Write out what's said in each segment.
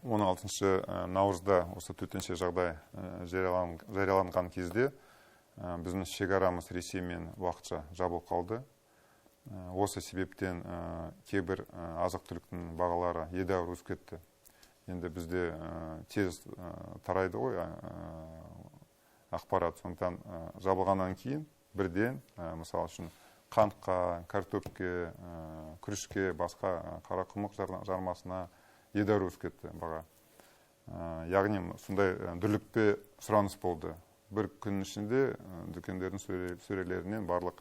16 наурызда осы төтенше жағдай жарияланған кезде біздің шекарамыз Ресеймен уақытша жабылып қалды. Осы себептен кейбір азық-түліктің бағалары едәуір өсіп кетті. Енді бізде тез тарайды ғой ақпарат. Сондықтан жабылғаннан кейін бірден, мысалы үшін қантқа, картопке, күрішке, басқа қарақұмық жармасына едәуір өсіп кетті баға. Яғни сондай дүрлікпе сұраныс болды. Бір күн ішінде дүкендердің сөрелерінен барлық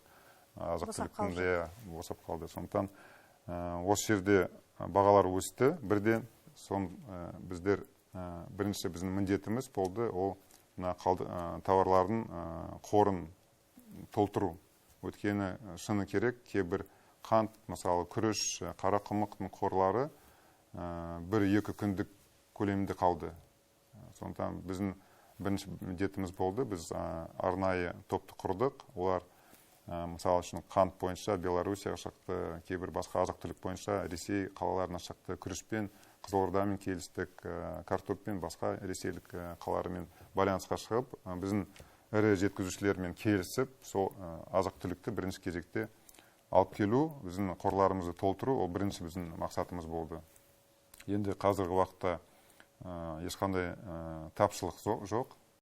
азық-түліктің босап қалды. Сондықтан осы жерде бағалар өсті бірден. Біздер бірінші біздің міндетіміз болды, ол тауарлардың қорын толтыру. Өйткені шыны керек, кейбір қант, мысалы күріш, қарақұмықтың қорлары 1-2 күндік көлемінде қалды. Сондықтан біздің бірінші міндетіміз болды. Біз арнайы топты құрдық. Олар мысалы үшін қант бойынша Белоруссияға шықты, кейбір басқа азық-түлік бойынша Ресей қалаларына шықты, күрішпен Қызылордамен келістік, картоппен басқа ресейлік қалалармен байланысқа шығып, біздің ірі жеткізушілермен келісіп, сол азық-түлікті бірінші кезекте алып келу, біздің қорларымызды толтыру, ол бірінші біздің мақсатымыз болды. Енді қазіргі уақытта ешқандай тапшылық жоқ.